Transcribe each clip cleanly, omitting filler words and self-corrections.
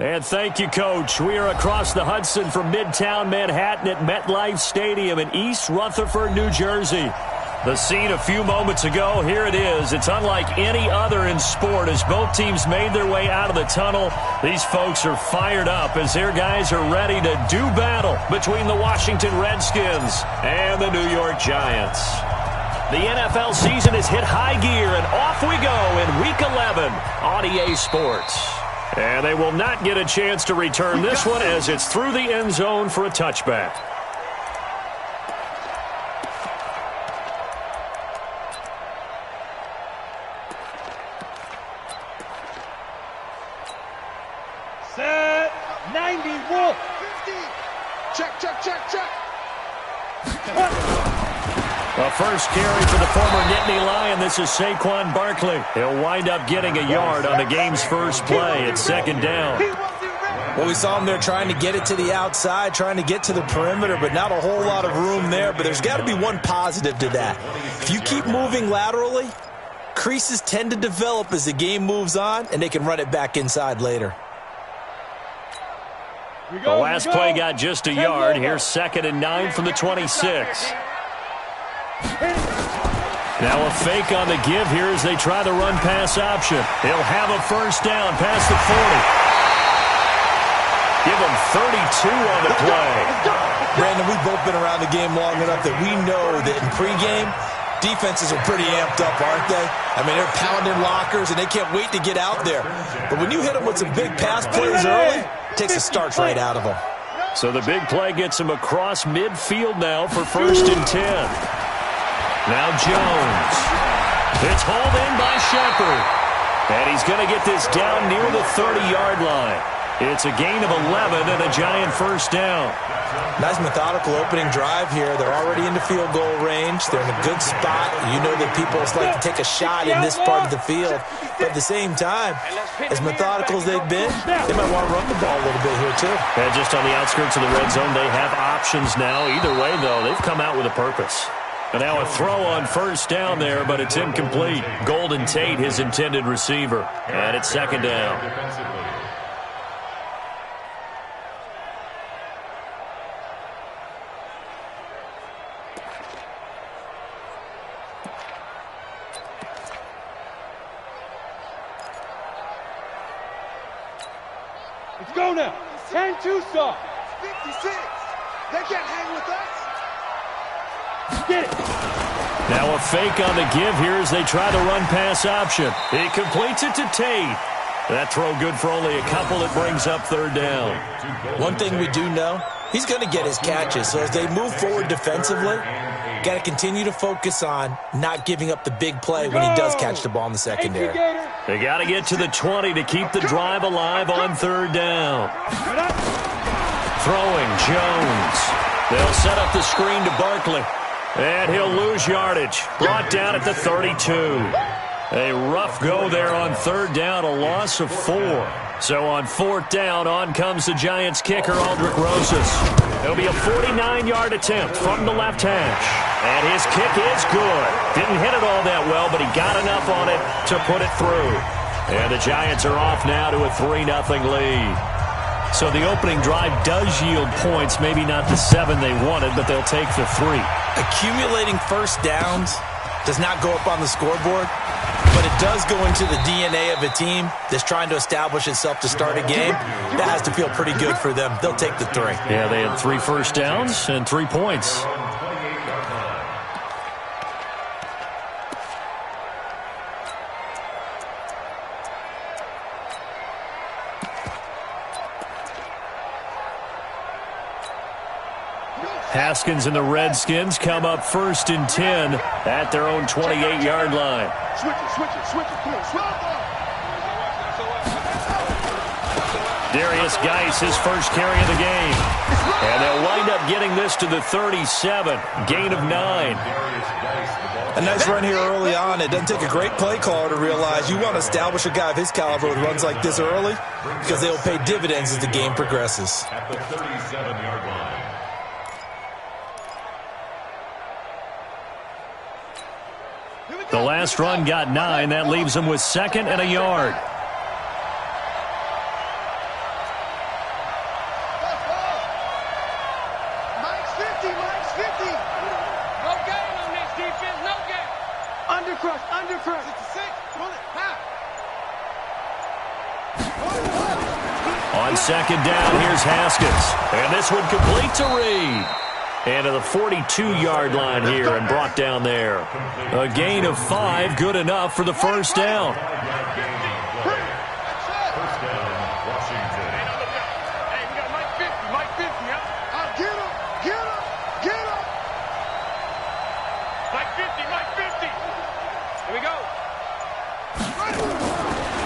And thank you, Coach. We are across the Hudson from Midtown Manhattan at MetLife Stadium in East Rutherford, New Jersey. The scene a few moments ago, here it is. It's unlike any other in sport as both teams made their way out of the tunnel. These folks are fired up as their guys are ready to do battle between the Washington Redskins and the New York Giants. The NFL season has hit high gear, and off we go in Week 11 on EA Sports. And they will not get a chance to return this one as it's through the end zone for a touchback. Set 90 Wolf 50. Check. A first carry for the former Nittany Lion. This is Saquon Barkley. He'll wind up getting a yard on the game's first play. It's second down. Well, we saw him there trying to get it to the outside, trying to get to the perimeter, but not a whole lot of room there. But there's got to be one positive to that. If you keep moving laterally, creases tend to develop as the game moves on, and they can run it back inside later. The last play got just a yard. Here's 2nd and 9 from the 26. Now a fake on the give here as they try the run-pass option. He'll have a first down past the 40. Give him 32 on the play. Brandon, we've both been around the game long enough that we know that in pregame, defenses are pretty amped up, aren't they? I mean, they're pounding lockers, and they can't wait to get out there. But when you hit them with some big pass plays early, it takes the starch right out of them. So the big play gets him across midfield now for 1st and 10. Now Jones. It's hauled in by Shepard. And he's going to get this down near the 30-yard line. It's a gain of 11 and a Giant first down. Nice methodical opening drive here. They're already into field goal range. They're in a good spot. You know that people like to take a shot in this part of the field. But at the same time, as methodical as they've been, they might want to run the ball a little bit here too. And just on the outskirts of the red zone, they have options now. Either way, though, they've come out with a purpose. And now a throw on first down there, but it's incomplete. Golden Tate, his intended receiver. And it's 2nd down. Let's go now. 10-2 stop. 56. They can't hang with us. Get it. Now a fake on the give here as they try the run-pass option. He completes it to Tate. That throw good for only a couple. It brings up 3rd down. One thing we do know, he's going to get his catches. So as they move forward defensively, got to continue to focus on not giving up the big play when he does catch the ball in the secondary. They got to get to the 20 to keep the drive alive on 3rd down. Throwing Jones. They'll set up the screen to Barkley. And he'll lose yardage. Brought down at the 32. A rough go there on 3rd down, a loss of 4. So on 4th down, on comes the Giants kicker, Aldrick Rosas. It'll be a 49-yard attempt from the left hash. And his kick is good. Didn't hit it all that well, but he got enough on it to put it through. And the Giants are off now to a 3-0 lead. So the opening drive does yield points, maybe not the 7 they wanted, but they'll take the 3. Accumulating first downs does not go up on the scoreboard, but it does go into the DNA of a team that's trying to establish itself to start a game. That has to feel pretty good for them. They'll take the 3. Yeah, they had 3 first downs and 3 points. Haskins and the Redskins come up 1st and 10 at their own 28-yard line. Switch it. Come on, switch it. Darius Geis, his first carry of the game. And they'll wind up getting this to the 37. Gain of 9. A nice run here early on. It doesn't take a great play caller to realize you want to establish a guy of his caliber with runs like this early because they'll pay dividends as the game progresses. At the 37-yard line. The last run got 9. That leaves them with 2nd and a yard. Undercrush, undercrush. 66. Pull it. Half. On second down, here's Haskins. And this one complete to Reed. And to the 42-yard line here and brought down there. A gain of 5, good enough for the first down.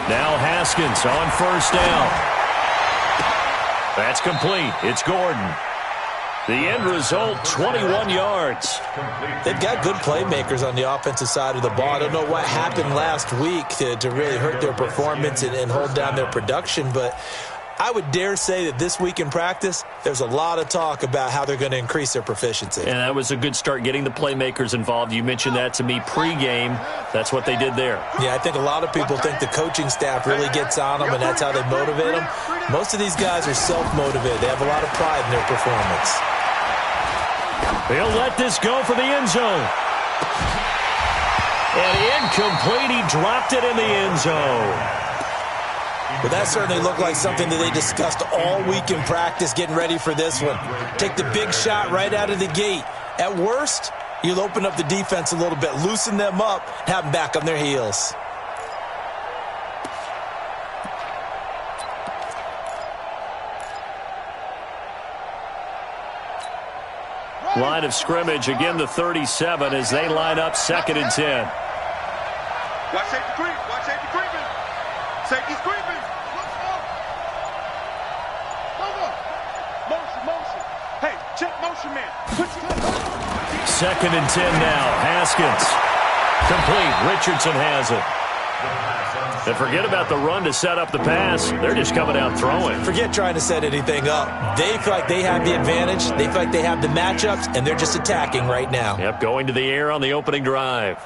Now Haskins on first down. That's complete. It's Gordon. The end result, 21 yards. They've got good playmakers on the offensive side of the ball. I don't know what happened last week to really hurt their performance and hold down their production, but I would dare say that this week in practice, there's a lot of talk about how they're going to increase their proficiency. And that was a good start getting the playmakers involved. You mentioned that to me pregame. That's what they did there. Yeah, I think a lot of people think the coaching staff really gets on them, and that's how they motivate them. Most of these guys are self-motivated. They have a lot of pride in their performance. He'll let this go for the end zone. And incomplete. He dropped it in the end zone. Well, that certainly looked like something that they discussed all week in practice getting ready for this one. Take the big shot right out of the gate. At worst, you'll open up the defense a little bit, loosen them up, have them back on their heels. Line of scrimmage, again the 37 as they line up 2nd and 10. Watch safety creep. Watch safety creeping. Safety's creeping. Motion. Hey, check motion, man. 2nd and 10 now. Haskins. Complete. Richardson has it. And forget about the run to set up the pass. They're just coming out throwing. Forget trying to set anything up. They feel like they have the advantage. They feel like they have the matchups, and they're just attacking right now. Yep, going to the air on the opening drive.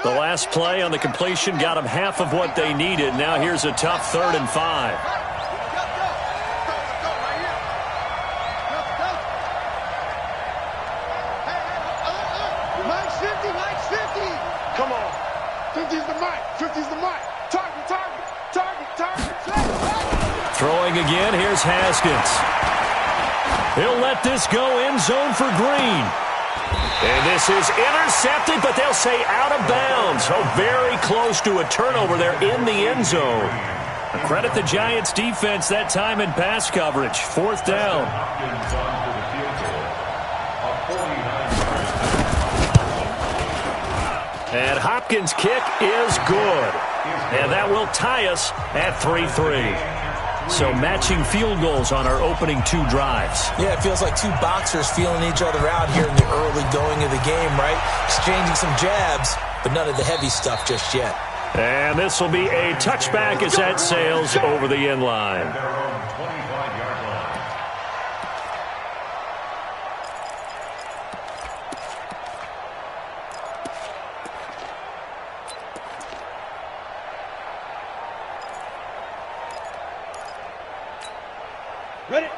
The last play on the completion got them half of what they needed. Now here's a tough 3rd and 5. Come on. 50's the mic. 50's the mic. Target. Throwing again, here's Haskins. He'll let this go end zone for Green. And this is intercepted, but they'll say out of bounds. Oh, very close to a turnover there in the end zone. Credit the Giants defense that time in pass coverage. 4th down. And Hopkins' kick is good. And that will tie us at 3-3. So matching field goals on our opening 2 drives. Yeah, it feels like 2 boxers feeling each other out here in the early going of the game, right? Exchanging some jabs, but none of the heavy stuff just yet. And this will be a touchback as that sails over the end line.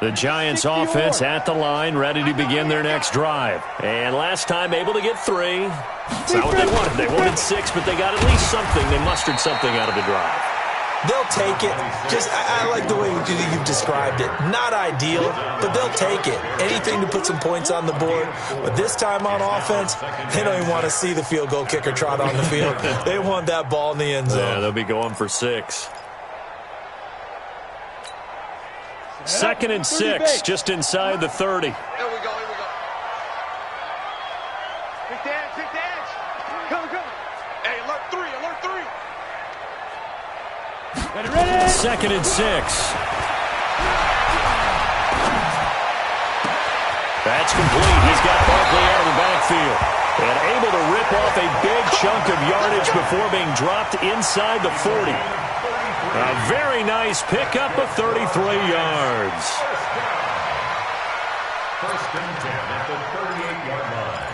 The Giants offense at the line, ready to begin their next drive. And last time able to get 3. That's not what they wanted. They wanted 6, but they got at least something. They mustered something out of the drive. They'll take it. I like the way you've described it. Not ideal, but they'll take it. Anything to put some points on the board. But this time on offense, they don't even want to see the field goal kicker trot on the field. They want that ball in the end zone. Yeah, they'll be going for 6. 2nd and 6, just inside the 30. Here we go. Big dance. Come. Hey, alert 3. 2nd and 6. That's complete. He's got Barkley out of the backfield. And able to rip off a big chunk of yardage before being dropped inside the 40. A very nice pickup of 33 yards. 1st and 10 at the 38-yard line.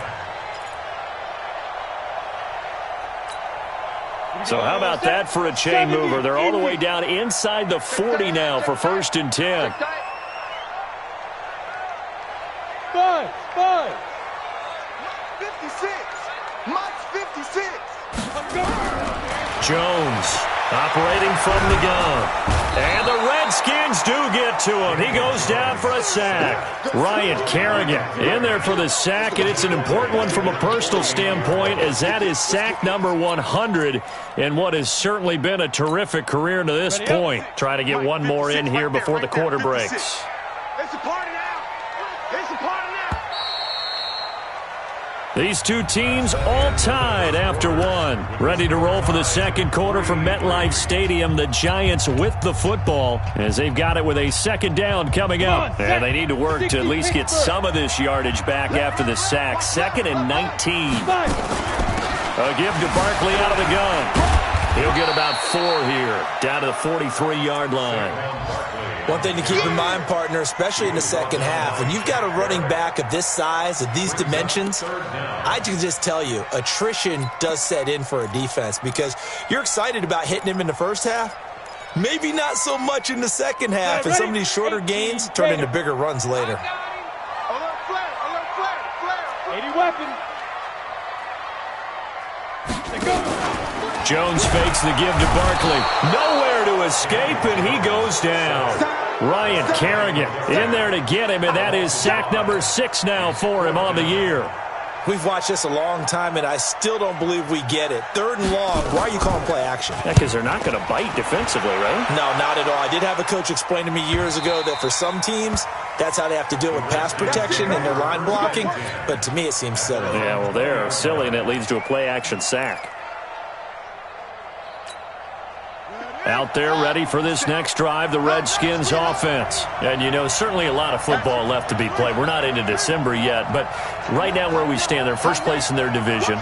So how about that for a chain mover? They're all the way down inside the 40 now for 1st and 10. 5. Jones operating from the gun. And the Redskins do get to him. He goes down for a sack. Ryan Kerrigan in there for the sack, and it's an important one from a personal standpoint, as that is sack number 100 in what has certainly been a terrific career to this point. Trying to get one more in here before the quarter breaks. It's a party now. It's a party now. These two teams all tied after one. Ready to roll for the second quarter from MetLife Stadium. The Giants with the football as they've got it with a second down coming up. And they need to work to at least get some of this yardage back after the sack. 2nd and 19. A give to Barkley out of the gun. He'll get about 4 here, down to the 43-yard line. One thing to keep in mind, partner, especially in the second half, when you've got a running back of this size, of these dimensions, I can just tell you, attrition does set in for a defense because you're excited about hitting him in the first half. Maybe not so much in the second half, and some of these shorter gains turn into bigger runs later. Alert flare. 80 weapons. Jones fakes the give to Barkley. Nowhere to escape, and he goes down. Ryan Kerrigan in there to get him, and that is sack number 6 now for him on the year. We've watched this a long time, and I still don't believe we get it. 3rd and long, why are you calling play action? Yeah, because they're not going to bite defensively, right? No, not at all. I did have a coach explain to me years ago that for some teams, that's how they have to deal with pass protection and their line blocking, but to me it seems silly. Yeah, well, they're silly, and it leads to a play action sack. Out there ready for this next drive, the Redskins offense. And, you know, certainly a lot of football left to be played. We're not into December yet, but right now where we stand, they're first place in their division.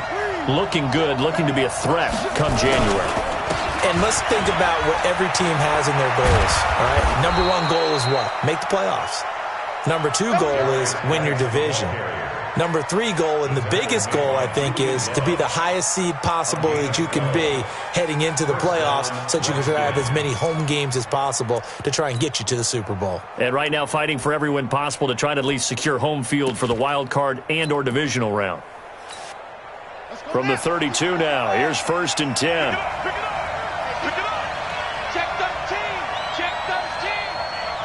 Looking good, looking to be a threat come January. And let's think about what every team has in their goals, all right? Number 1 goal is what? Make the playoffs. Number 2 goal is win your division. Number 3 goal, and the biggest goal, I think, is to be the highest seed possible that you can be heading into the playoffs so that you can have as many home games as possible to try and get you to the Super Bowl. And right now fighting for every win possible to try to at least secure home field for the wild card and or divisional round. From the 32 now, here's 1st and 10. Pick it up. Check 13.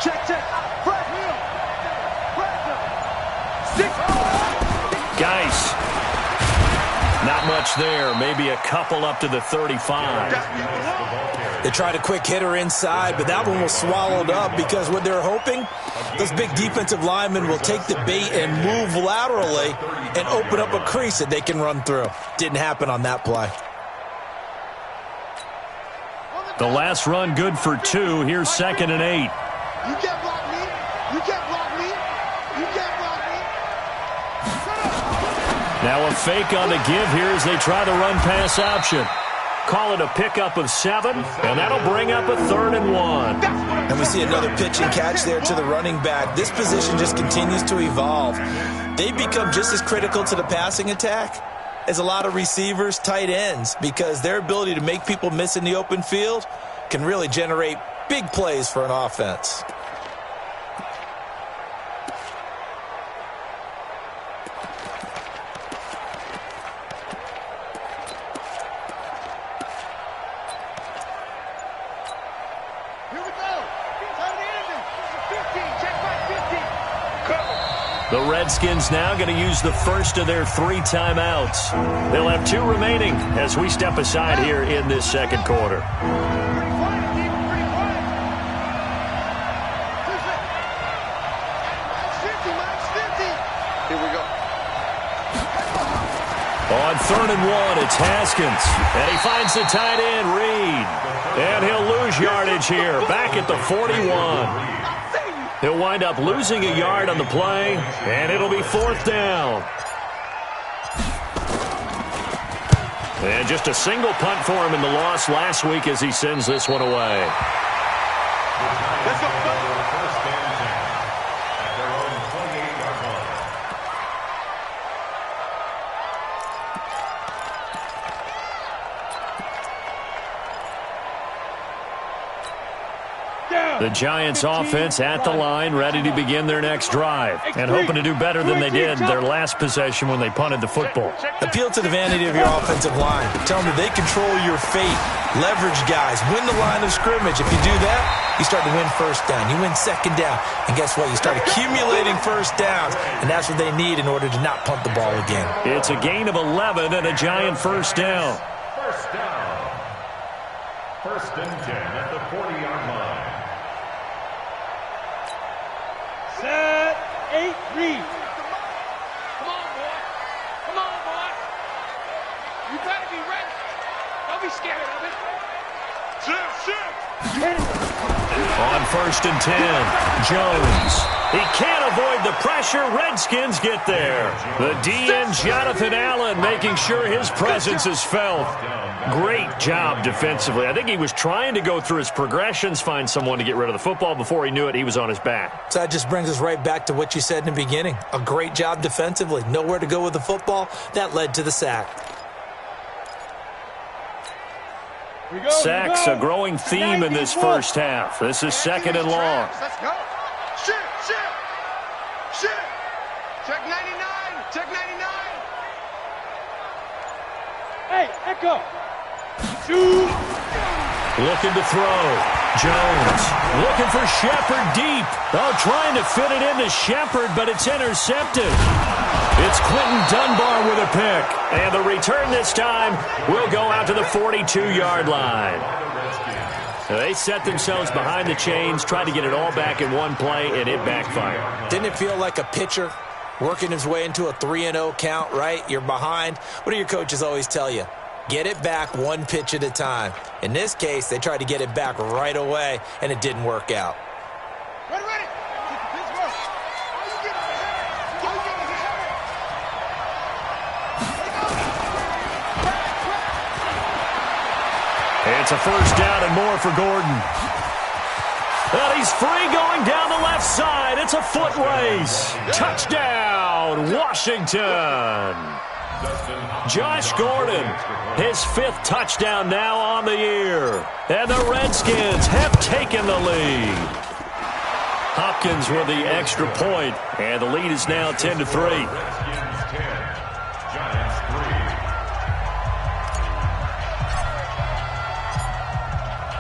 Check. Fred Hill. Geis. Not much there. Maybe a couple up to the 35. They tried a quick hitter inside, but that one was swallowed up because what they're hoping, those big defensive linemen will take the bait and move laterally and open up a crease that they can run through. Didn't happen on that play. The last run good for 2. Here's 2nd and 8. You can't block me. You can't block me. You can't block me. Now a fake on the give here as they try the run-pass option. Call it a pickup of 7, and that'll bring up a 3rd and 1. And we see another pitch and catch there to the running back. This position just continues to evolve. They become just as critical to the passing attack as a lot of receivers, tight ends, because their ability to make people miss in the open field can really generate big plays for an offense. The Redskins now going to use the first of their 3 timeouts. They'll have 2 remaining as we step aside here in this second quarter. Here we go. On 3rd and 1, it's Haskins. And he finds the tight end, Reed. And he'll lose yardage here, back at the 41. He'll wind up losing a yard on the play, and it'll be 4th down. And just a single punt for him in the loss last week as he sends this one away. Let's go. Down. The Giants offense at the line, ready to begin their next drive, and hoping to do better than they did their last possession when they punted the football. Appeal to the vanity of your offensive line. Tell them that they control your fate. Leverage guys. Win the line of scrimmage. If you do that, you start to win first down. You win second down. And guess what? You start accumulating first downs. And that's what they need in order to not punt the ball again. It's a gain of 11 and a Giant first down. First down. First and 10 at the 40-yard line. Set, 8, read. Come on, boy. Come on, boy. You better be ready. Don't be scared of it. Shift. On first and 10, Jones. He can't avoid the pressure. Redskins get there. The DN, Jonathan Allen, making sure his presence is felt. Great job defensively. I think he was trying to go through his progressions, find someone to get rid of the football. Before he knew it, he was on his back. So that just brings us right back to what you said in the beginning. A great job defensively. Nowhere to go with the football. That led to the sack. Sacks, a growing theme in this first half. This is second and long. Let's go. Shift. Check 99. Check 99. Hey, Echo. Shoot. Looking to throw. Jones looking for Shepard deep. Oh, trying to fit it into Shepard, but it's intercepted. It's Quentin Dunbar with a pick. And the return this time will go out to the 42-yard line. They set themselves behind the chains, tried to get it all back in one play, and it backfired. Didn't it feel like a pitcher working his way into a 3-0 count, right? You're behind. What do your coaches always tell you? Get it back one pitch at a time. In this case, they tried to get it back right away, and it didn't work out. Ready. It's a first down and more for Gordon. And he's free going down the left side. It's a foot race. Touchdown, Washington. Josh Gordon, his 5th touchdown now on the year. And the Redskins have taken the lead. Hopkins with the extra point, and the lead is now 10-3.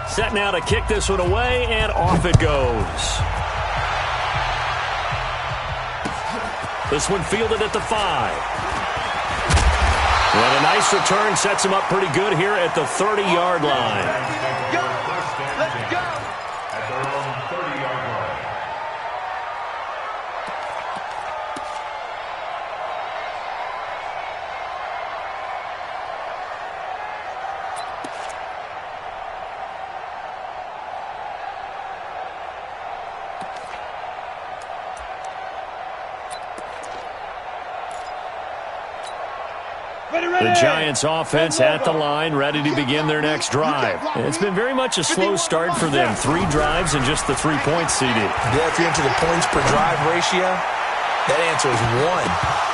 Set now to kick this one away, and off it goes. This one fielded at the 5. And a nice return sets him up pretty good here at the 30-yard line. Let's go. At their own 30-yard line. The Giants offense at the line, ready to begin their next drive. It's been very much a slow start for them. 3 drives and just the 3 points seeded. Yeah, if you're into the points per drive ratio, that answer is 1.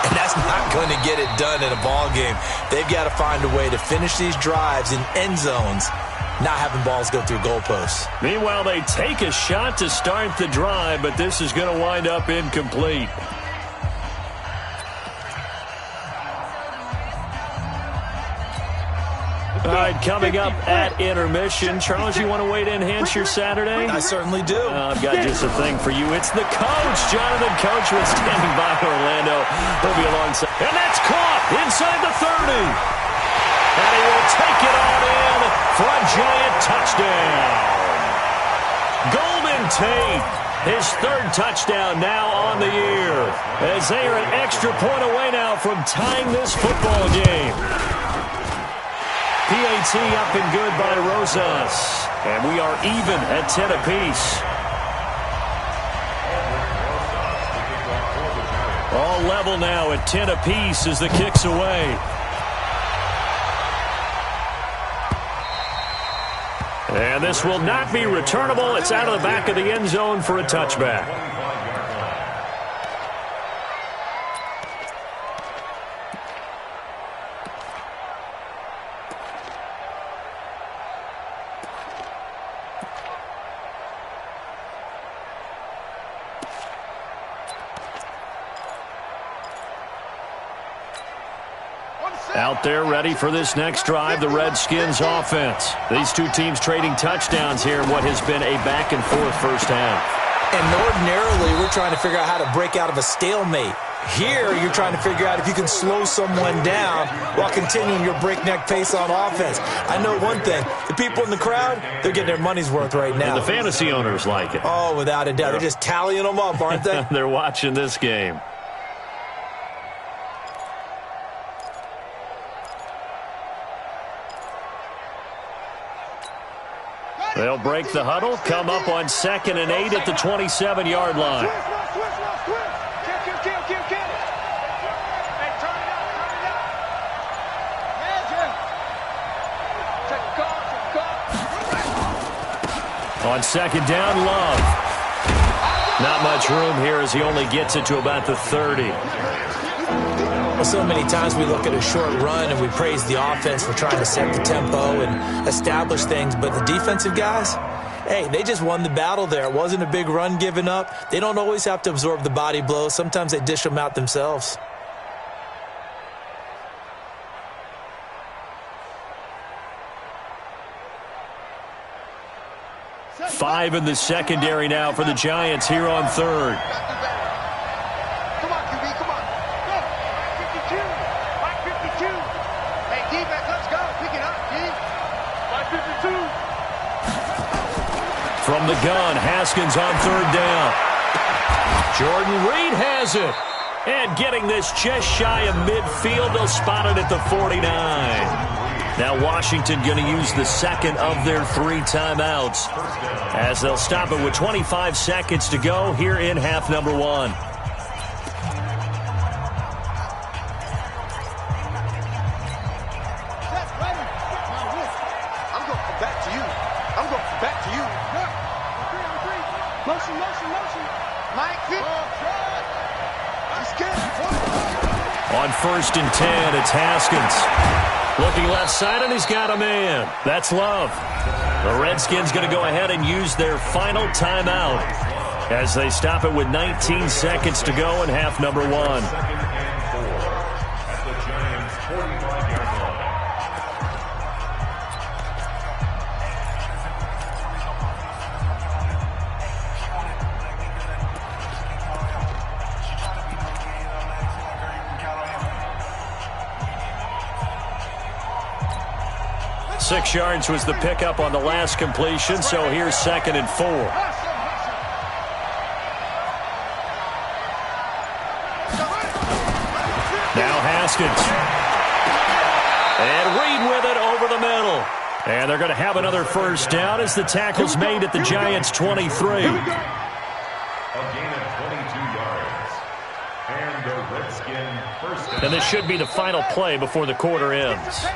And that's not going to get it done in a ball game. They've got to find a way to finish these drives in end zones, not having balls go through goalposts. Meanwhile, they take a shot to start the drive, but this is going to wind up incomplete. All right, coming up at intermission. Charles, you want to wait to enhance your Saturday? I certainly do. I've got just a thing for you. It's the coach, Jonathan Coachman, standing by Orlando. He'll be alongside. And that's caught inside the 30. And he will take it on in for a Giant touchdown. Golden Tate, his 3rd touchdown now on the year. As they are an extra point away now from tying this football game. PAT up and good by Rosas. And we are even at 10 apiece. All level now at 10 apiece as the kick's away. And this will not be returnable. It's out of the back of the end zone for a touchback. Out there ready for this next drive, the Redskins offense. These two teams trading touchdowns here in what has been a back-and-forth first half. And ordinarily, we're trying to figure out how to break out of a stalemate. Here, you're trying to figure out if you can slow someone down while continuing your breakneck pace on offense. I know one thing. The people in the crowd, they're getting their money's worth right now. And the fantasy owners like it. Oh, without a doubt. They're just tallying them up, aren't they? They're watching this game. They'll break the huddle, come up on 2nd and 8 at the 27-yard line. On 2nd down, Love. Not much room here as he only gets it to about the 30. Well, so many times we look at a short run and we praise the offense for trying to set the tempo and establish things, but the defensive guys, hey, they just won the battle there. It wasn't a big run given up. They don't always have to absorb the body blows. Sometimes they dish them out themselves. Five in the secondary now for the Giants here on 3rd. Come on, QB, come on. Go. 52. 52. Hey, defense, let's go. Pick it up, G. 52. From the gun, Haskins on 3rd down. Jordan Reed has it. And getting this just shy of midfield, they'll spot it at the 49. Now Washington going to use the second of their 3 timeouts as they'll stop it with 25 seconds to go here in half number 1. I'm going back to you. I'm going back to you. Motion. Mike, he's good. On 1st and 10, it's Haskins. Looking left side, and he's got a man. That's Love. The Redskins going to go ahead and use their final timeout as they stop it with 19 seconds to go in half number 1. At the Giants' 45-yard line. 6 yards was the pickup on the last completion, so here's 2nd and 4. Now Haskins. And Reed with it over the middle. And they're going to have another first down as the tackle's made at the Giants' 23. A gain of 22 yards. And the Redskin first down. And this should be the final play before the quarter ends.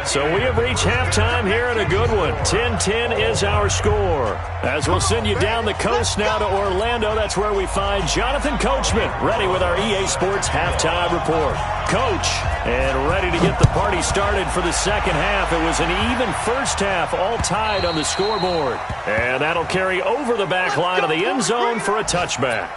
So we have reached halftime here in a good one. 10-10 is our score. As we'll send you down the coast now to Orlando, that's where we find Jonathan Coachman, ready with our EA Sports halftime report. Coach, and ready to get the party started for the second half. It was an even first half, all tied on the scoreboard. And that'll carry over the back line of the end zone for a touchback.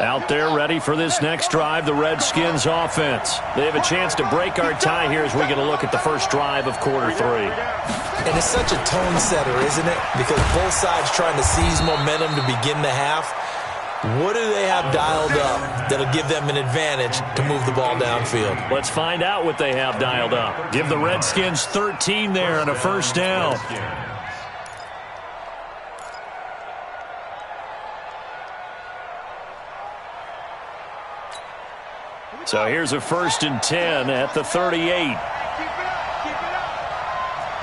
Out there ready for this next drive, the Redskins offense. They have a chance to break our tie here as we get a look at the first drive of quarter 3. And it's such a tone setter, isn't it? Because both sides trying to seize momentum to begin the half. What do they have dialed up that'll give them an advantage to move the ball downfield? Let's find out what they have dialed up. Give the Redskins 13 there and a first down. So here's a 1st and 10 at the 38. Keep it up.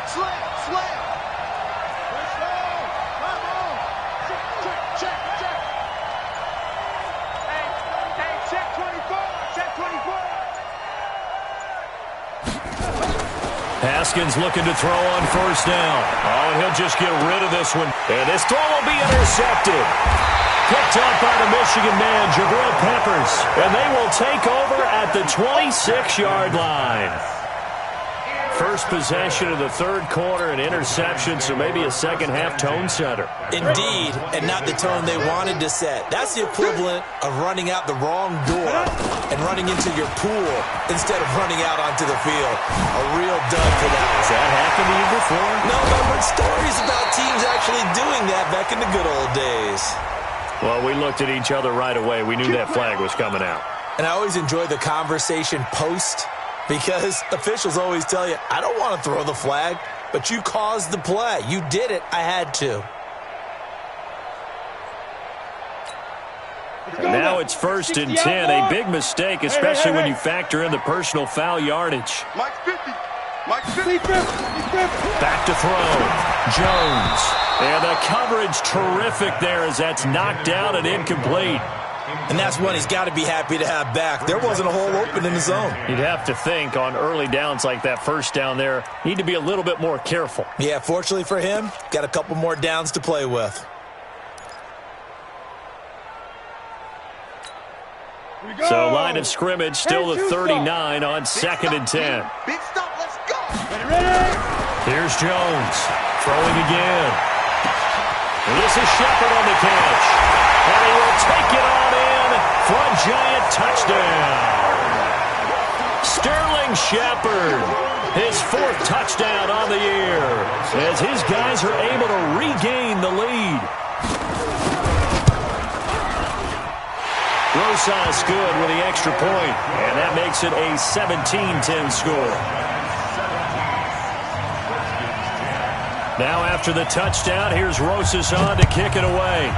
Slam. Let's go. Come on. Check. Hey, check 24. Haskins looking to throw on first down. Oh, and he'll just get rid of this one. And this throw will be intercepted. Picked up by the Michigan man, Jabril Peppers. And they will take over at the 26-yard line. first possession of the third quarter, an interception, so maybe a second-half tone setter. Indeed, and not the tone they wanted to set. That's the equivalent of running out the wrong door and running into your pool instead of running out onto the field. A real dud for that. Has that happened to you before? No, I've heard stories about teams actually doing that back in the good old days. Well, we looked at each other right away. We knew that flag was coming out. And I always enjoy the conversation post because officials always tell you, I don't want to throw the flag, but you caused the play. You did it. I had to. And now it's 1st and 10. A big mistake, especially when you factor in the personal foul yardage. Mike 50. Mike 50. Back to throw. Jones. And the coverage terrific there as that's knocked down and incomplete. And that's one he's got to be happy to have back. There wasn't a hole open in the zone. You'd have to think on early downs like that first down there, need to be a little bit more careful. Yeah, fortunately for him, got a couple more downs to play with. So line of scrimmage still the 39 on 2nd and 10. Big stop, let's go. Ready? Here's Jones throwing again. This is Shepard on the catch. And he will take it on in for a giant touchdown. Sterling Shepard, his 4th touchdown on the year, as his guys are able to regain the lead. Rosas good with the extra point, and that makes it a 17-10 score. Now after the touchdown, here's Rosas on to kick it away.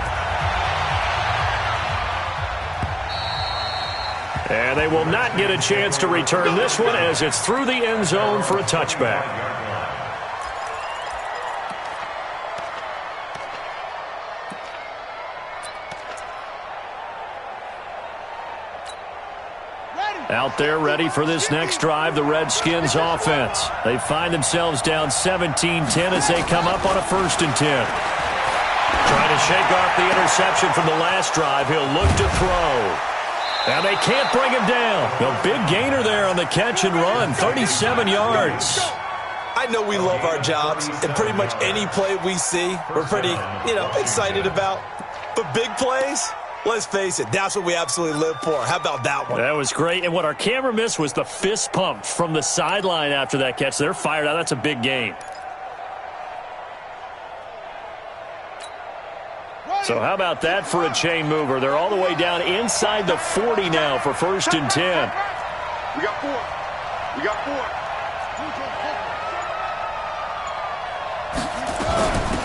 And they will not get a chance to return this one as it's through the end zone for a touchback. Out there ready for this next drive, the Redskins offense. They find themselves down 17-10 as they come up on a 1st and 10. Trying to shake off the interception from the last drive. He'll look to throw. And they can't bring him down. A big gainer there on the catch and run, 37 yards. I know we love our jobs, and pretty much any play we see, we're pretty, excited about. But big plays, let's face it, that's what we absolutely live for. How about that one? That was great. And what our camera missed was the fist pump from the sideline after that catch. They're fired out. That's a big game. So how about that for a chain mover? They're all the way down inside the 40 now for 1st and 10. We got 4. We got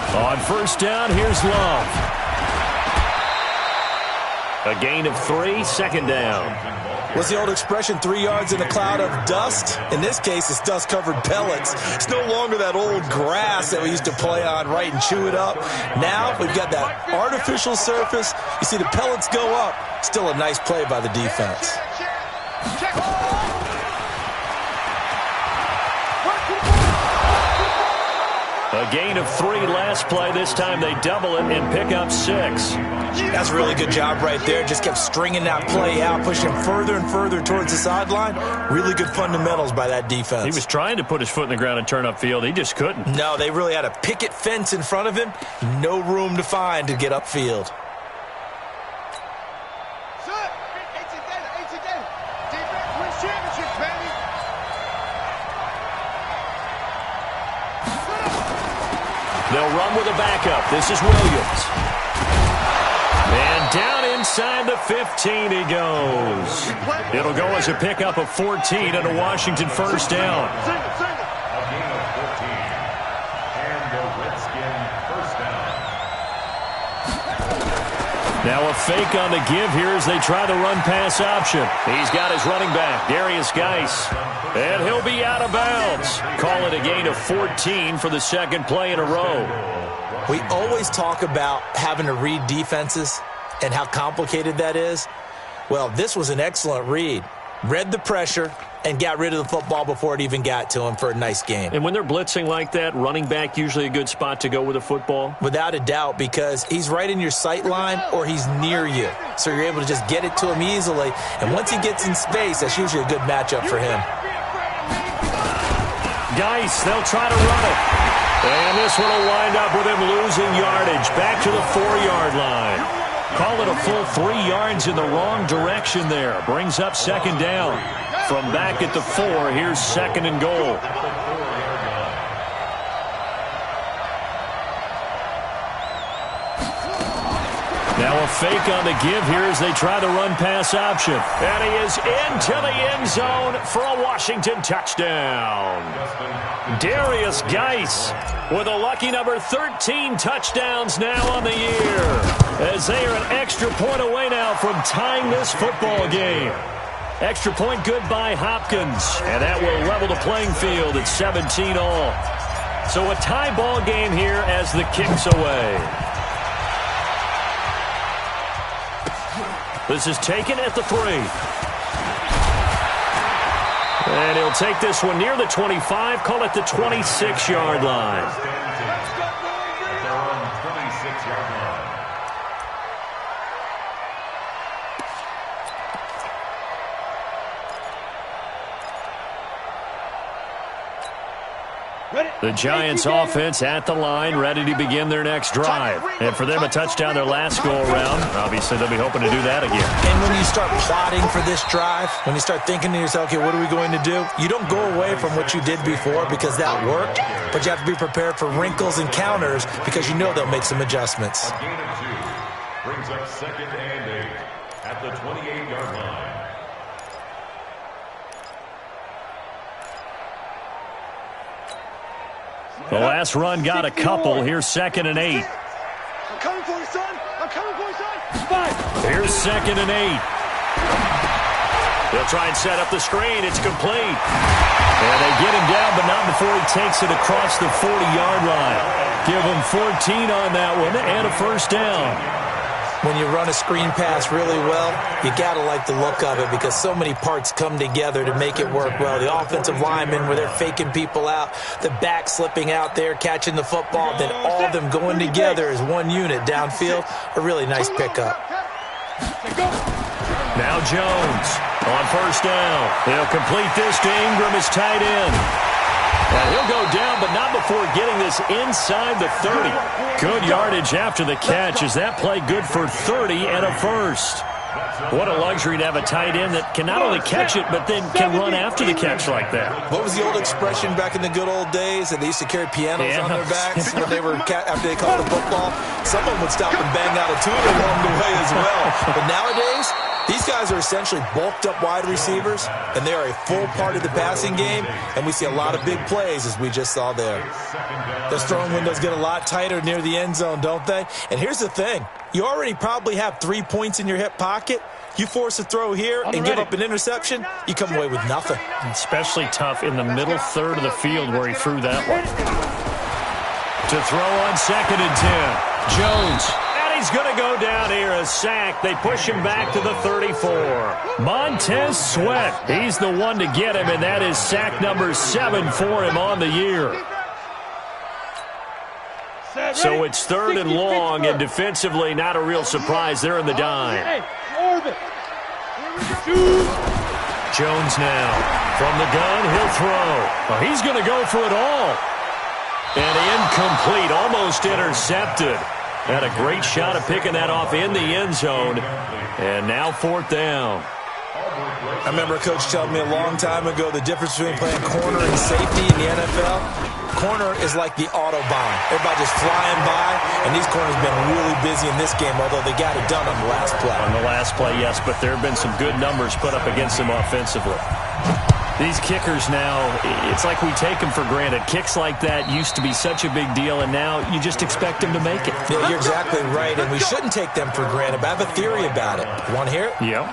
4. On 1st down, here's Love. A gain of 3, 2nd down. What's the old expression, 3 yards in a cloud of dust? In this case, it's dust-covered pellets. It's no longer that old grass that we used to play on, right, and chew it up. Now we've got that artificial surface. You see the pellets go up. Still a nice play by the defense. A gain of 3 last play. This time they double it and pick up 6. That's a really good job right there. Just kept stringing that play out, pushing further and further towards the sideline. Really good fundamentals by that defense. He was trying to put his foot in the ground and turn upfield. He just couldn't. No, they really had a picket fence in front of him. No room to find to get upfield. They'll run with a backup. This is Williams. And down inside the 15 he goes. It'll go as a pickup of 14 and a Washington 1st down. A gain of 14. And the Redskin 1st down. Now a fake on the give here as they try the run-pass option. He's got his running back, Darius Geis. And he'll be out of bounds. Call it a gain of 14 for the 2nd play in a row. We always talk about having to read defenses and how complicated that is. Well, this was an excellent read. Read the pressure and got rid of the football before it even got to him for a nice game. And when they're blitzing like that, running back usually a good spot to go with a football? Without a doubt, because he's right in your sight line or he's near you. So you're able to just get it to him easily. And once he gets in space, that's usually a good matchup for him. Geis. They'll try to run it. And this one will wind up with him losing yardage. Back to the 4-yard line. Call it a full 3 yards in the wrong direction there. Brings up second down. From back at the 4, here's second and goal. Now a fake on the give here as they try the run-pass option. And he is into the end zone for a Washington touchdown. Darius Geis with a lucky number 13 touchdowns now on the year, as they are an extra point away now from tying this football game. Extra point good by Hopkins, and that will level the playing field at 17 all. So a tie ball game here as the kick's away. This is taken at the 3. And he'll take this one near the 25, call it the 26-yard line. They're on 26-yard line. The Giants offense at the line, ready to begin their next drive. And for them, a touchdown their last go-around. Obviously, they'll be hoping to do that again. And when you start plotting for this drive, when you start thinking to yourself, okay, what are we going to do? You don't go away from what you did before because that worked, but you have to be prepared for wrinkles and counters because you know they'll make some adjustments. A gain of 2 brings up second and 8 at the 28-yard line. The last run got a couple. Here's second and 8. I'm coming for you, son. I'm coming for you, son. Here's second and 8. They'll try and set up the screen. It's complete. And they get him down, but not before he takes it across the 40-yard line. Give him 14 on that one and a first down. When you run a screen pass really well, you got to like the look of it because so many parts come together to make it work well. The offensive linemen, where they're faking people out, the back slipping out there, catching the football, then all of them going together as one unit downfield. A really nice pickup. Now Jones on first down. He'll complete this to Ingram, his tight end. And he'll go down, but not before getting this inside the 30. Good yardage after the catch. Is that play good for 30 and a first? What a luxury to have a tight end that can not only catch it, but then can run after the catch like that. What was the old expression back in the good old days that they used to carry pianos on their backs when they were after they called the football? Someone would stop and bang out a tune along the way as well. But nowadays, these guys are essentially bulked up wide receivers, and they are a full part of the passing game, and we see a lot of big plays as we just saw there. Those throwing windows get a lot tighter near the end zone, don't they? And here's the thing. You already probably have 3 points in your hip pocket. You force a throw here and give up an interception, you come away with nothing. Especially tough in the middle third of the field where he threw that one. To throw on second and 10. Jones. He's going to go down here, a sack. They push him back to the 34. Montez Sweat, he's the one to get him, and that is sack number 7 for him on the year. So it's third and long, and defensively not a real surprise. They're in the dime. Jones now. From the gun, he'll throw. Well, he's going to go for it all. And incomplete, almost intercepted. Had a great shot of picking that off in the end zone. And now fourth down. I remember a coach telling me a long time ago the difference between playing corner and safety in the NFL. Corner is like the Autobahn. Everybody just flying by, and these corners have been really busy in this game, although they got it done on the last play. On the last play, yes, but there have been some good numbers put up against them offensively. These kickers now, it's like we take them for granted. Kicks like that used to be such a big deal, and now you just expect them to make it. Yeah, you're exactly right, and we shouldn't take them for granted, but I have a theory about it. You want to hear it? Yeah.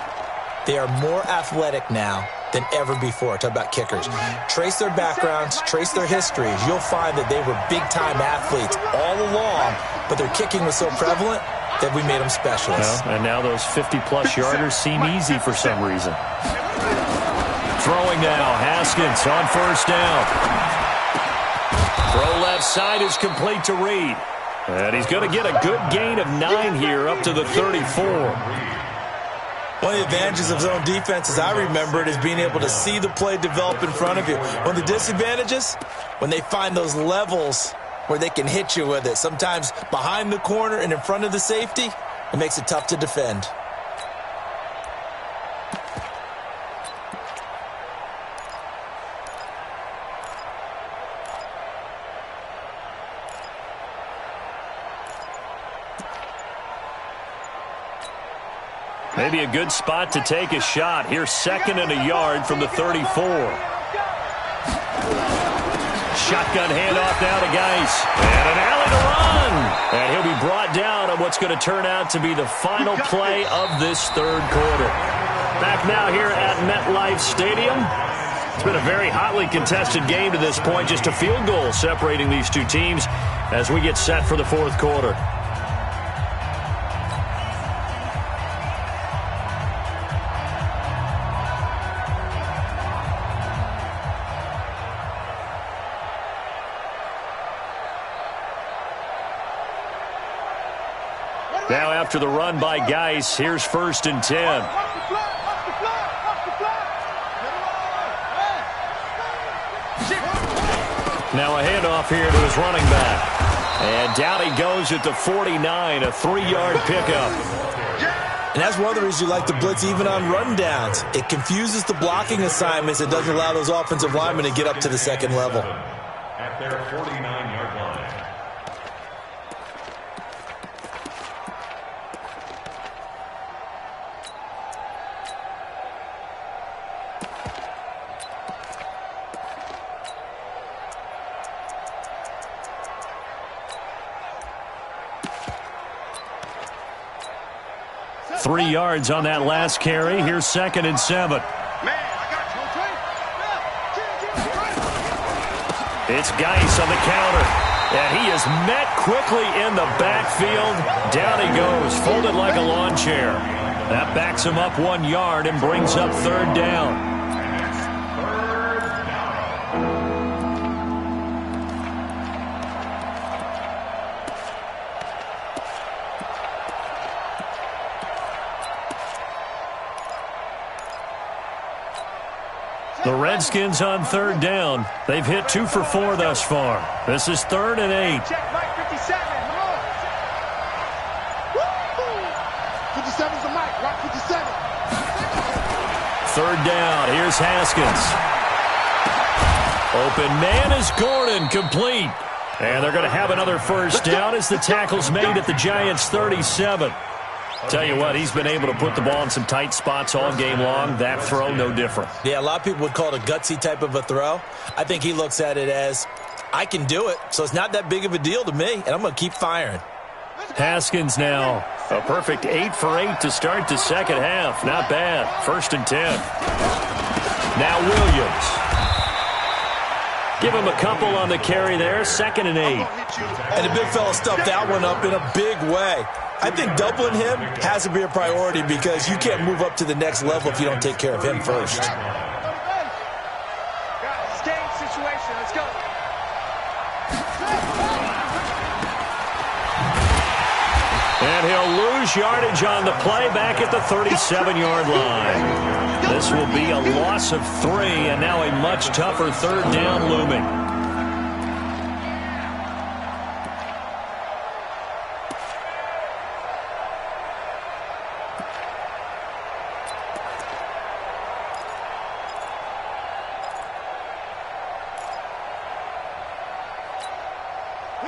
They are more athletic now than ever before. Talk about kickers. Trace their backgrounds, trace their histories. You'll find that they were big-time athletes all along, but their kicking was so prevalent that we made them specialists. Well, and now those 50-plus yarders seem easy for some reason. Throwing now, Haskins on first down. Throw left side is complete to Reed. And he's going to get a good gain of 9 here up to the 34. One of the advantages of zone defense, as I remember it, is being able to see the play develop in front of you. One of the disadvantages, when they find those levels where they can hit you with it, sometimes behind the corner and in front of the safety, it makes it tough to defend. Maybe a good spot to take a shot. Here's 2nd and a yard from the 34. Shotgun handoff now to Geis. And an alley to run. And he'll be brought down on what's going to turn out to be the final play of this third quarter. Back now here at MetLife Stadium. It's been a very hotly contested game to this point. Just a field goal separating these two teams as we get set for the fourth quarter. Now after the run by Geis, here's 1st and 10. Now a handoff here to his running back. And down he goes at the 49, a 3-yard pickup. And that's one of the reasons you like to blitz even on rundowns. It confuses the blocking assignments. It doesn't allow those offensive linemen to get up to the second level. At their 49-yard line. Three yards on that last carry. Here's 2nd and 7. It's Geis on the counter. And he is met quickly in the backfield. Down he goes, folded like a lawn chair. That backs him up 1 yard and brings up 3rd down. The Redskins on 3rd down. They've hit 2 for 4 thus far. This is 3rd and 8. Check Mike 57. Come on. 57's the Mike. Rock 57. 3rd down. Here's Haskins. Open man is Gordon, complete. And they're going to have another first down as the tackle's made at the Giants' 37. Tell you what, he's been able to put the ball in some tight spots all game long. That throw, no different. Yeah, a lot of people would call it a gutsy type of a throw. I think he looks at it as, I can do it, so it's not that big of a deal to me, and I'm going to keep firing. Haskins now. A perfect 8 for 8 to start the second half. Not bad. 1st and 10. Now Williams. Give him a couple on the carry there. 2nd and 8. And the big fella stuffed that one up in a big way. I think doubling him has to be a priority because you can't move up to the next level if you don't take care of him first. Game situation. Let's go. And he'll lose yardage on the play back at the 37-yard line. This will be a loss of 3, and now a much tougher 3rd down looming.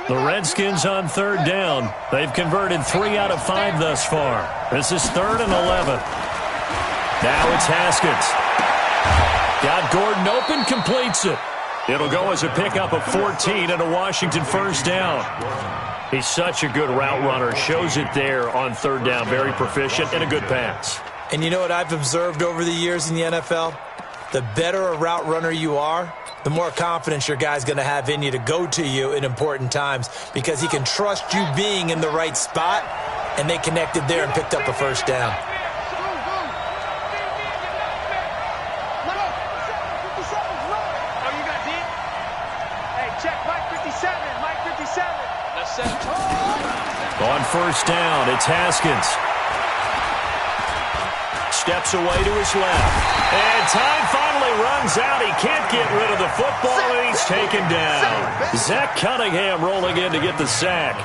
The Redskins on 3rd down. They've converted 3 out of 5 thus far. This is 3rd and 11. Now it's Haskins. Got Gordon open, completes it. It'll go as a pickup of 14 and a Washington first down. He's such a good route runner. Shows it there on 3rd down. Very proficient and a good pass. And you know what I've observed over the years in the NFL? The better a route runner you are, the more confidence your guy's going to have in you to go to you in important times because he can trust you being in the right spot, and they connected there and picked up a first down. On first down, it's Haskins. steps away to his left. And time finally runs out. He can't get rid of the football, and he's taken down. Zach Cunningham rolling in to get the sack.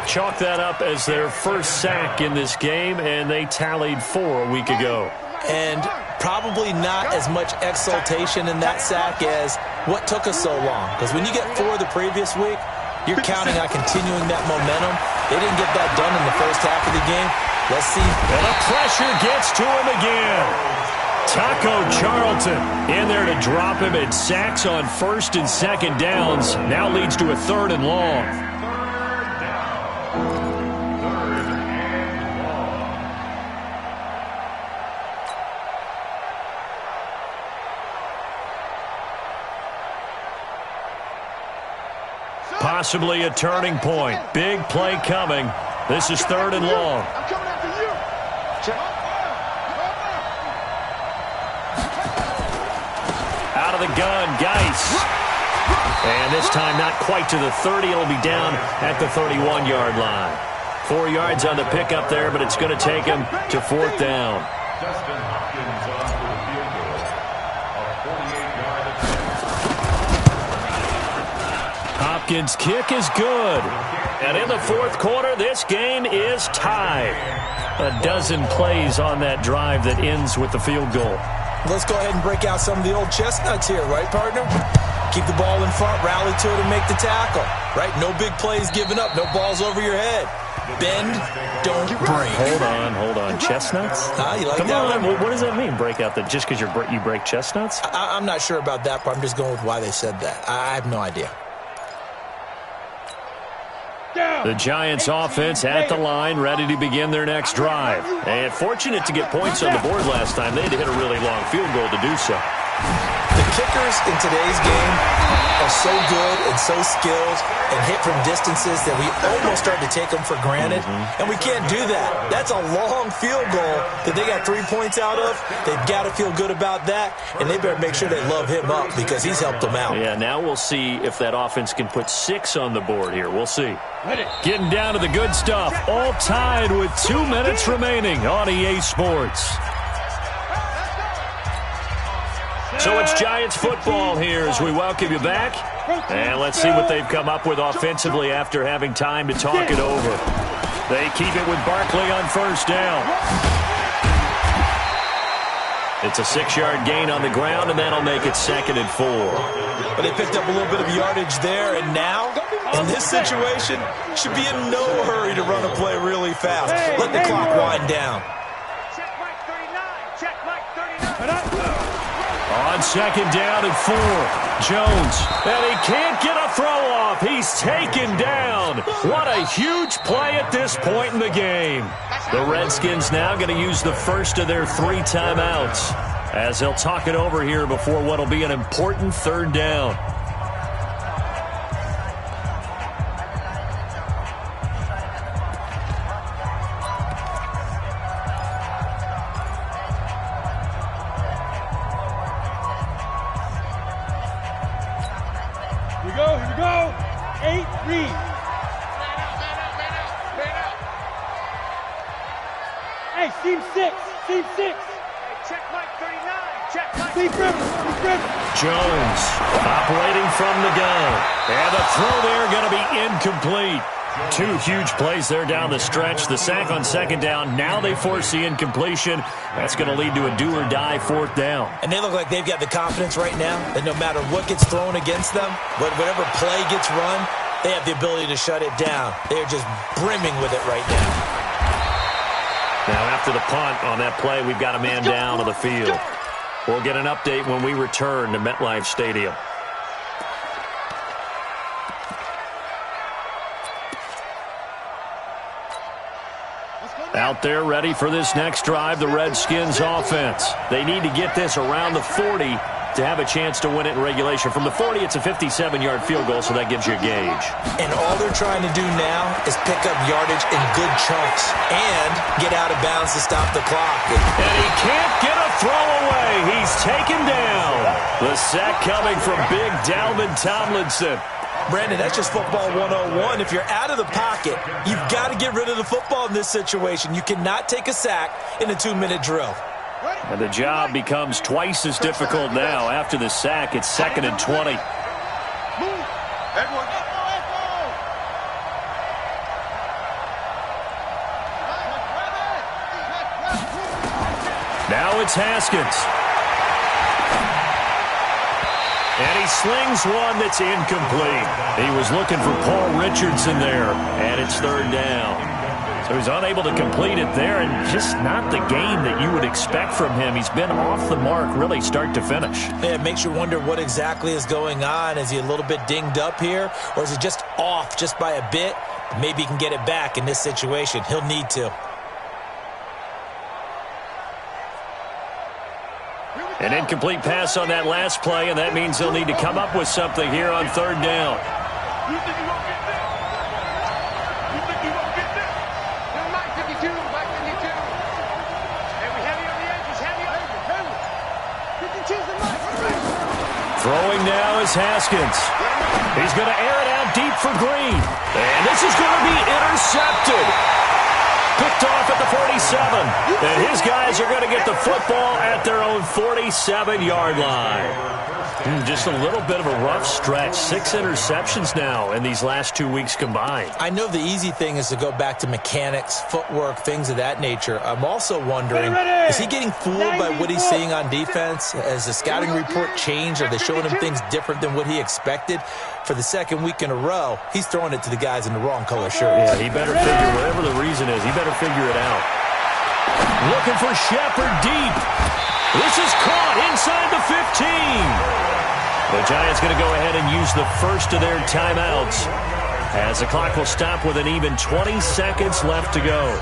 Chalk that up as their first sack in this game, and they tallied 4 a week ago. And probably not as much exultation in that sack as what took us so long. Because when you get 4 the previous week, you're counting on continuing that momentum. They didn't get that done in the first half of the game. Let's see. And the pressure gets to him again. Taco Charlton in there to drop him, and sacks on 1st and 2nd downs. Now leads to a 3rd and long. Possibly a turning point. Big play coming. This is 3rd and long. I'm coming after you. Check. Out of the gun, Geis. And this time not quite to the 30. It'll be down at the 31-yard line. 4 yards on the pickup there, but it's going to take him to 4th down. Dustin Hopkins on for the field goal. A 48-yard attempt. Hopkins' kick is good. And in the 4th quarter, this game is tied. A dozen plays on that drive that ends with the field goal. Let's go ahead and break out some of the old chestnuts here, right, partner? Keep the ball in front, rally to it, and make the tackle, right? No big plays given up, no balls over your head. Bend, don't break. Hold on. Chestnuts? You like Come that on, one? what does that mean, break out? That just because you break chestnuts? I'm not sure about that, but I'm just going with why they said that. I have no idea. The Giants offense at the line, ready to begin their next drive. And fortunate to get points on the board last time. They had to hit a really long field goal to do so. The kickers in today's game are so good and so skilled and hit from distances that we almost start to take them for granted. And we can't do that. That's a long field goal that they got 3 points out of. They've got to feel good about that, and they better make sure they love him up because he's helped them out. Yeah, now we'll see if that offense can put 6 on the board here. We'll see. Getting down to the good stuff. All tied with 2 minutes remaining on EA Sports. So it's Giants football here as we welcome you back. And let's see what they've come up with offensively after having time to talk it over. They keep it with Barkley on 1st down. It's a 6-yard gain on the ground, and that'll make it 2nd and 4. But they picked up a little bit of yardage there, and now, in this situation, should be in no hurry to run a play really fast. Let the clock wind down. Check Mike 39. Check Mike 39. On 2nd down and 4, Jones, and he can't get a throw off. He's taken down. What a huge play at this point in the game. The Redskins now going to use the first of their 3 timeouts as they'll talk it over here before what will be an important 3rd down. Here we go. 8 read. Hey, team 6. Check Mike 39. Check Mike. Steve Griffin. Jones operating from the gun. And the throw there going to be incomplete. 2 huge plays there down the stretch. The sack on 2nd down. Now they force the incompletion. That's going to lead to a do-or-die 4th down. And they look like they've got the confidence right now that no matter what gets thrown against them, whatever play gets run, they have the ability to shut it down. They're just brimming with it right now. Now after the punt on that play, we've got a man down on the field. We'll get an update when we return to MetLife Stadium. Out there ready for this next drive, the Redskins offense. They need to get this around the 40 to have a chance to win it in regulation. From the 40, it's a 57-yard field goal, so that gives you a gauge. And all they're trying to do now is pick up yardage in good chunks and get out of bounds to stop the clock. And he can't get a throw away. He's taken down. The sack coming from big Dalvin Tomlinson. Brandon, that's just football 101. If you're out of the pocket, you've got to get rid of the football in this situation. You cannot take a sack in a 2-minute drill. And the job becomes twice as difficult now. After the sack, it's 2nd and 20. Now it's Haskins. And he slings one that's incomplete. He was looking for Paul Richardson there, and it's 3rd down. So he's unable to complete it there, and just not the game that you would expect from him. He's been off the mark really start to finish. Yeah, it makes you wonder what exactly is going on. Is he a little bit dinged up here, or is he just off just by a bit? Maybe he can get it back in this situation. He'll need to. An incomplete pass on that last play, and that means they'll need to come up with something here on 3rd down. You think you're going to get this? You think you're going to get this? Mike 52, Mike 52. Hey, we heavy on the edges, heavy on the edges. 52's the Mike. Throwing now is Haskins. He's going to air it out deep for Green. And this is going to be intercepted. Picked off at the 47. And his guys are going to get the football at their own 47-yard line. Just a little bit of a rough stretch. 6 interceptions now in these last 2 weeks combined. I know the easy thing is to go back to mechanics, footwork, things of that nature. I'm also wondering, is he getting fooled by what he's seeing on defense? Has the scouting report changed? Are they showing him things different than what he expected? For the 2nd week in a row, he's throwing it to the guys in the wrong color shirts. Yeah, he better figure, whatever the reason is, he better figure it out. Looking for Shepard deep. This is caught inside the 15. The Giants going to go ahead and use the first of their timeouts as the clock will stop with an even 20 seconds left to go.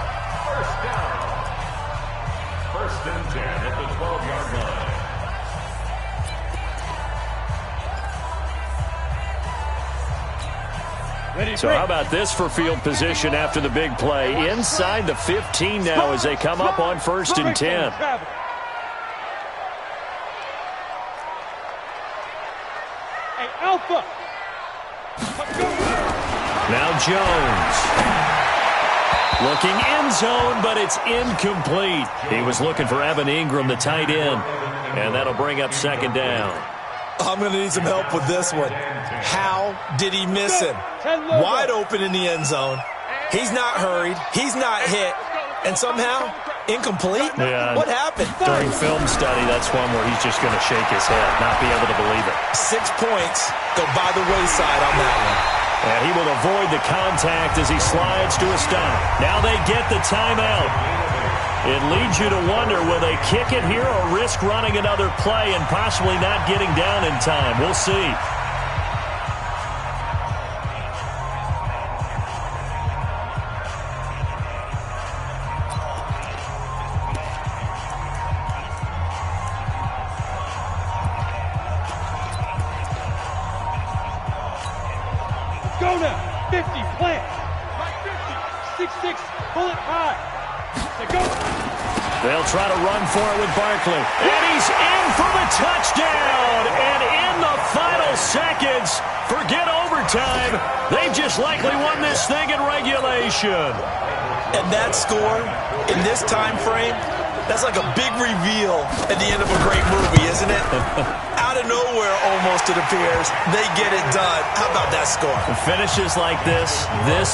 First and 10 at the 12-yard line. So how about this for field position after the big play? Inside the 15 now as they come up on 1st and 10. Alpha. Now Jones. Looking end zone, but it's incomplete. He was looking for Evan Ingram, the tight end. And that'll bring up 2nd down. I'm going to need some help with this one. How did he miss him? Wide open in the end zone. He's not hurried. He's not hit. And somehow, incomplete? Yeah. What happened? During film study, that's one where he's just going to shake his head, not be able to believe it. 6 points go by the wayside on that one. And he will avoid the contact as he slides to a stop. Now they get the timeout. It leads you to wonder, will they kick it here or risk running another play and possibly not getting down in time? We'll see. Go now. 50, plant. 50, 6-6, bullet high. Go. They'll try to run for it with Barkley. And he's in for the touchdown. And in the final seconds, forget overtime. They've just likely won this thing in regulation. And that score, in this time frame, that's like a big reveal at the end of a great movie, isn't it? Out of nowhere, almost, it appears. They get it done. How about that score? Finishes like this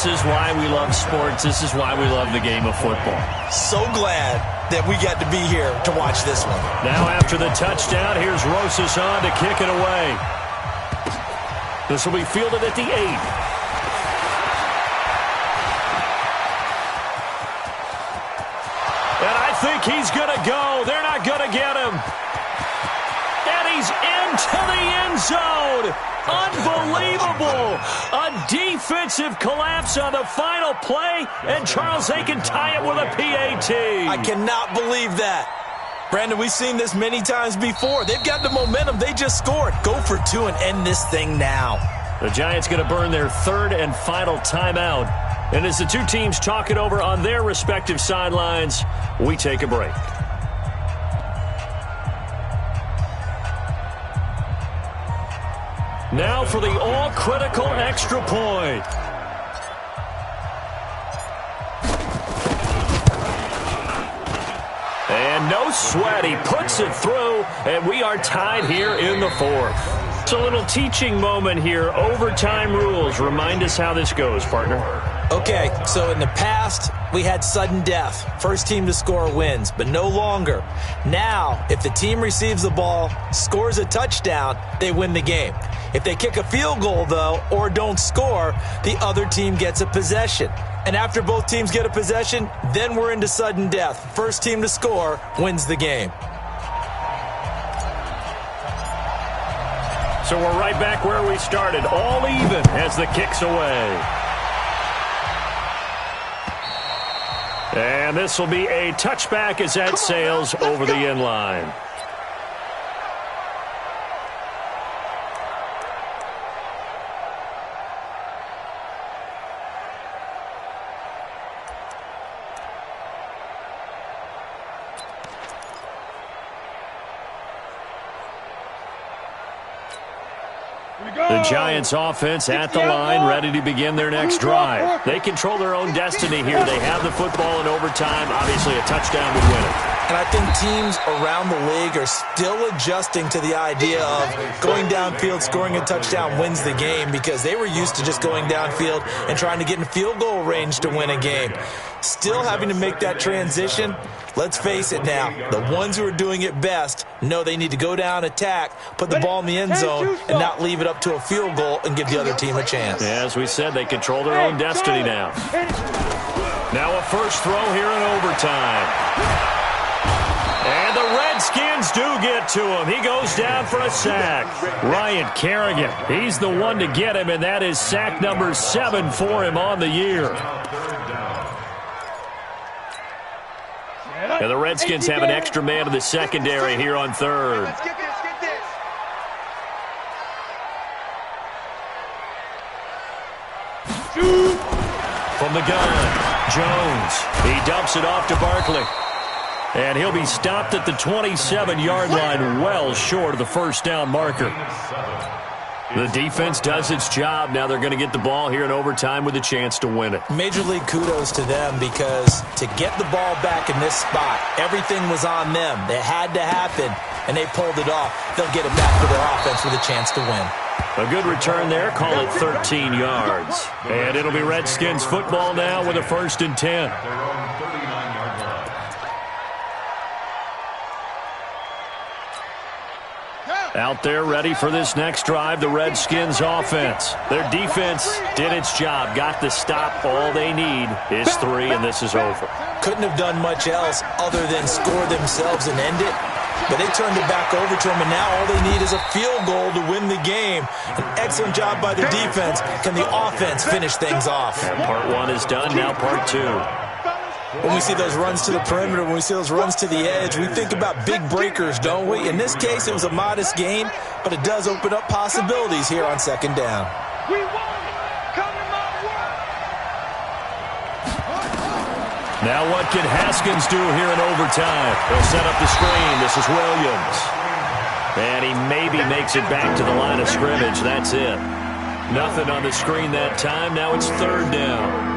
is why we love sports. This is why we love the game of football. So glad that we got to be here to watch this one. Now after the touchdown, here's Rosas on to kick it away. This will be fielded at the 8. And I think he's going to go. They're not going to get him. And he's into the end zone. Unbelievable. A defensive collapse on the final play, and Charles, they can tie it with a PAT. I cannot believe that. Brandon, we've seen this many times before. They've got the momentum. They just scored. Go for 2 and end this thing now. The Giants going to burn their 3rd and final timeout. And as the two teams talk it over on their respective sidelines, we take a break. Now for the all-critical extra point. And No sweat. He puts it through, and we are tied here in the fourth. It's a little teaching moment here. Overtime rules. Remind us how this goes, partner. Okay, so in the past, we had sudden death. First team to score wins, but no longer. Now, if the team receives the ball, scores a touchdown, they win the game. If they kick a field goal, though, or don't score, the other team gets a possession. And after both teams get a possession, then we're into sudden death. First team to score wins the game. So we're right back where we started, all even as the kick's away. And this will be a touchback as that sails over the end line. The Giants offense at the line, ready to begin their next drive. They control their own destiny here. They have the football in overtime. Obviously, a touchdown would win it. And I think teams around the league are still adjusting to the idea of going downfield, scoring a touchdown wins the game, because they were used to just going downfield and trying to get in field goal range to win a game. Still having to make that transition. Let's face it now, the ones who are doing it best know they need to go down, attack, put the ball in the end zone, and not leave it up to a field goal and give the other team a chance. Yeah, as we said, they control their own destiny now. Now a first throw here in overtime. And the Redskins do get to him. He goes down for a sack. Ryan Kerrigan, he's the one to get him, and that is sack number 7 for him on the year. And the Redskins have an extra man in the secondary here on third. Let's get this, get this. From the gun, Jones. He dumps it off to Barkley. And he'll be stopped at the 27-yard line, well short of the first down marker. The defense does its job. Now they're going to get the ball here in overtime with a chance to win it. Major league kudos to them, because to get the ball back in this spot, everything was on them. It had to happen, and they pulled it off. They'll get it back to their offense with a chance to win. A good return there. Call it 13 yards. And it'll be Redskins football now with a 1st and 10. Out there ready for this next drive, the Redskins offense. Their defense did its job, got the stop. All they need is 3, and this is over. Couldn't have done much else other than score themselves and end it. But they turned it back over to them, and now all they need is a field goal to win the game. An excellent job by the defense. Can the offense finish things off? And part 1 is done, now part 2. When we see those runs to the perimeter, when we see those runs to the edge, we think about big breakers, don't we? In this case, it was a modest gain, but it does open up possibilities here on 2nd down. We won it. Come to my work. Now what can Haskins do here in overtime? They'll set up the screen. This is Williams. And he maybe makes it back to the line of scrimmage. That's it. Nothing on the screen that time. Now it's 3rd down.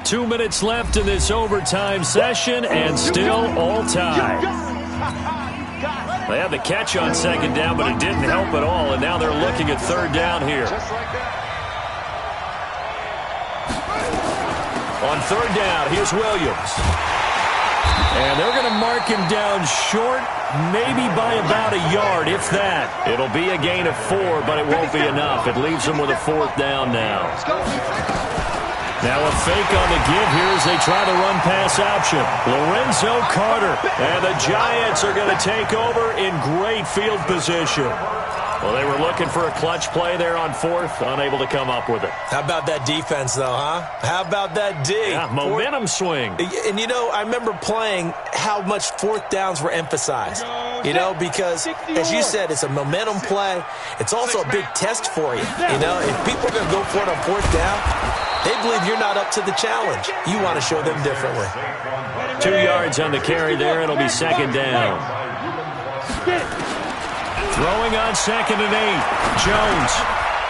2 minutes left in this overtime session, and still all tied. They had the catch on 2nd down, but it didn't help at all, and now they're looking at 3rd down here. On 3rd down, here's Williams. And they're going to mark him down short, maybe by about a yard, if that. It'll be a gain of 4, but it won't be enough. It leaves them with a 4th down now. Now a fake on the give here as they try the run-pass option. Lorenzo Carter. And the Giants are going to take over in great field position. Well, they were looking for a clutch play there on 4th, unable to come up with it. How about that defense, though, huh? How about that D? Yeah, momentum swing. And, you know, I remember playing how much 4th downs were emphasized. You know, because, as you said, it's a momentum play. It's also a big test for you. You know, if people are going to go for it on 4th down, they believe you're not up to the challenge. You want to show them differently. 2 yards on the carry there. It'll be 2nd down. Throwing on 2nd and 8. Jones.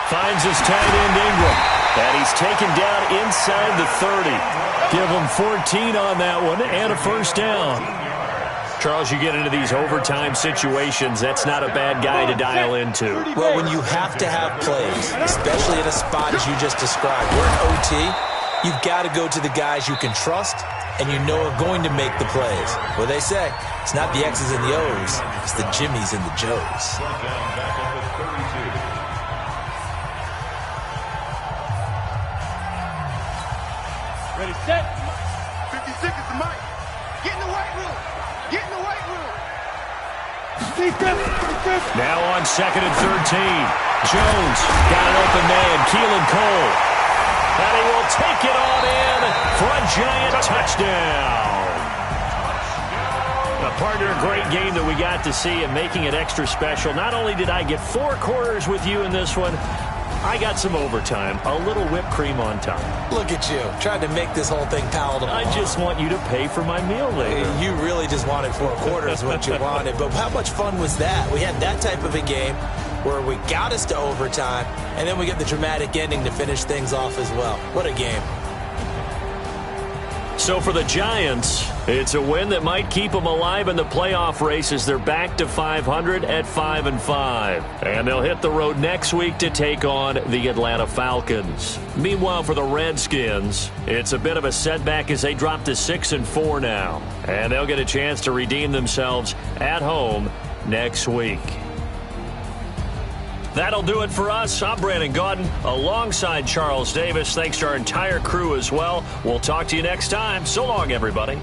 Finds his tight end Ingram. And he's taken down inside the 30. Give him 14 on that one and a first down. Charles, you get into these overtime situations, that's not a bad guy to dial into. Well, when you have to have plays, especially in a spot as you just described, we're in OT, you've got to go to the guys you can trust and you know are going to make the plays. What they say, it's not the X's and the O's, it's the Jimmies and the Joes. Ready, set. 50 seconds to Mike. Get in the weight room. Get in the weight room. Now on 2nd and 13. Jones got an open man. Keelan Cole. And he will take it on in for a Giant touchdown. A partner, a great game that we got to see and making it extra special. Not only did I get 4 quarters with you in this one, I got some overtime, a little whipped cream on top. Look at you, trying to make this whole thing palatable. I just want you to pay for my meal later. You really just wanted 4 quarters, what you wanted. But how much fun was that? We had that type of a game where we got us to overtime, and then we get the dramatic ending to finish things off as well. What a game. So for the Giants, it's a win that might keep them alive in the playoff race as they're back to 500 at 5-5. And they'll hit the road next week to take on the Atlanta Falcons. Meanwhile, for the Redskins, it's a bit of a setback as they drop to 6-4 now. And they'll get a chance to redeem themselves at home next week. That'll do it for us. I'm Brandon Gaudin alongside Charles Davis. Thanks to our entire crew as well. We'll talk to you next time. So long, everybody.